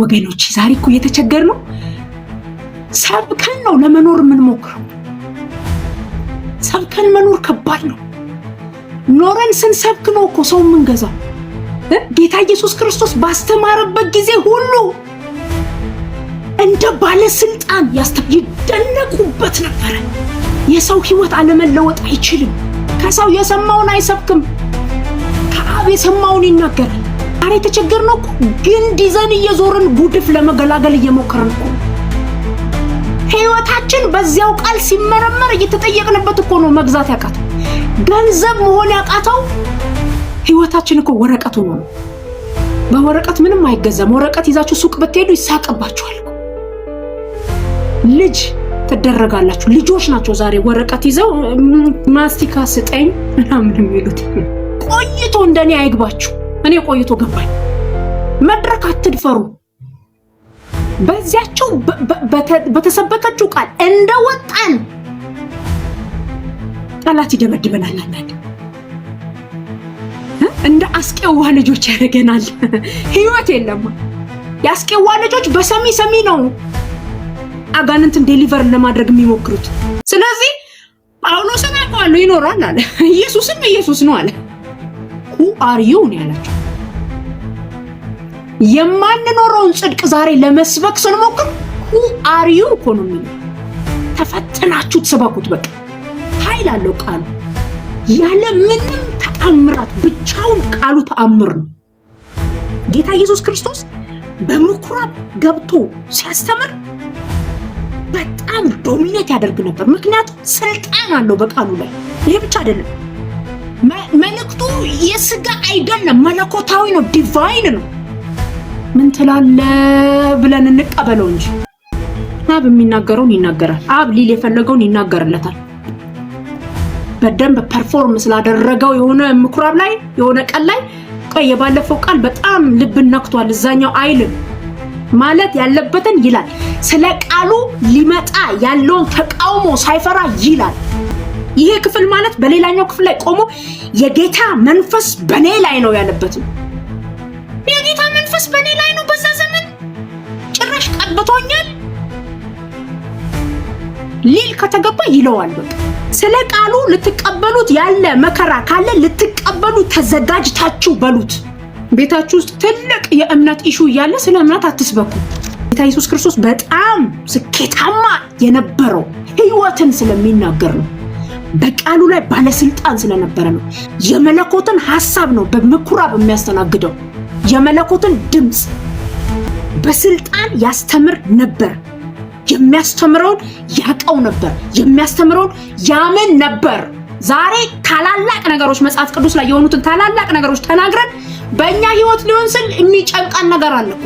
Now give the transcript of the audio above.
ወገኖች ዛሬ እኮ እየተቸገርነው ሰብከን ነው ለመኖር የምንሞክረው። ሰብከን መኖር ከባድ ነው። ኖረን ስንሰብክ ነው እኮ ሰው የምንገዛው። ጌታ ኢየሱስ ክርስቶስ ባስተማረበት ጊዜ ሁሉ እንደ ባለስልጣን ይደነቁበት ነበረ። የሰው ህይወት አለመለወጥ አይችልም። ከሰው የሰማውን አይሰብክም፣ ከአብ የሰማውን ይናገራል። ዛሬ የተቸገርነው እኮ ግንድ ይዘን እየዞርን ጉድፍ ለመገላገል እየሞከርን እኮ። ህይወታችን በዚያው ቃል ሲመረመር እየተጠየቅንበት እኮ ነው መግዛት ያቃተው። ገንዘብ መሆን ያቃተው ህይወታችን እኮ ወረቀት ሆኖ ነው። በወረቀት ምንም አይገዛም። ወረቀት ይዛችሁ ሱቅ ብትሄዱ ይሳቀባችኋል። ልጅ ትደረጋላችሁ። ልጆች ናቸው ዛሬ ወረቀት ይዘው ማስቲካ ስጠኝ ምናምን የሚሉት። ቆይቶ እንደኔ አይግባችሁ። እኔ ቆይቶ ገባኝ። መድረክ አትድፈሩ። በዚያቸው በተሰበከችው ቃል እንደወጣን ጠላት ይደበድበናል። እንደ አስቄዋ ልጆች ያደርገናል። ህይወት የለም። የአስቄዋ ልጆች በሰሚ ነው አጋንንትን ዴሊቨር ለማድረግ የሚሞክሩት። ስለዚህ ጳውሎስን አውቀዋለሁ ይኖራል አለ። ኢየሱስም ኢየሱስ ነው አለ። who are you ነው ያላቸው። የማንኖረውን ጽድቅ ዛሬ ለመስበክ ስንሞክር who are you እኮ ነው የሚለው። ተፈትናችሁ ተሰበኩት። በቃ ኃይል አለው ቃሉ። ያለ ምንም ተአምራት ብቻውን ቃሉ ተአምር ነው። ጌታ ኢየሱስ ክርስቶስ በምኩራብ ገብቶ ሲያስተምር በጣም ዶሚኔት ያደርግ ነበር። ምክንያቱም ስልጣን አለው በቃሉ ላይ። ይሄ ብቻ አይደለም፣ መልእክቱ የስጋ አይደለም፣ መለኮታዊ ነው፣ ዲቫይን ነው። ምን ትላለህ ብለን እንቀበለው እንጂ አብ የሚናገረውን ይናገራል። አብ ሊል የፈለገውን ይናገርለታል። በደንብ ፐርፎርም ስላደረገው የሆነ ምኩራብ ላይ የሆነ ቀን ላይ ቆይ የባለፈው ቃል በጣም ልብ ነክቷል። እዛኛው አይልም ማለት ያለበትን ይላል። ስለ ቃሉ ሊመጣ ያለውን ተቃውሞ ሳይፈራ ይላል። ይሄ ክፍል ማለት በሌላኛው ክፍል ላይ ቆሞ የጌታ መንፈስ በኔ ላይ ነው ያለበት። የጌታ መንፈስ በኔ ላይ ነው። በዛ ዘመን ጭራሽ ቀብቶኛል ሊል ከተገባ ይለዋል። በቃ ስለ ቃሉ ልትቀበሉት ያለ መከራ ካለ ልትቀበሉ ተዘጋጅታችሁ በሉት። ቤታችሁ ውስጥ ትልቅ የእምነት ኢሹ እያለ ስለ እምነት አትስበኩ። ጌታ ኢየሱስ ክርስቶስ በጣም ስኬታማ የነበረው ህይወትን ስለሚናገር ነው። በቃሉ ላይ ባለስልጣን ስለነበረ ነው። የመለኮትን ሐሳብ ነው በምኩራብ የሚያስተናግደው። የመለኮትን ድምጽ በስልጣን ያስተምር ነበር። የሚያስተምረውን ያቀው ነበር። የሚያስተምረውን ያምን ነበር። ዛሬ ታላላቅ ነገሮች መጽሐፍ ቅዱስ ላይ የሆኑትን ታላላቅ ነገሮች ተናግረን በእኛ ህይወት ሊሆን ስል የሚጨንቀን ነገር አለ እኮ።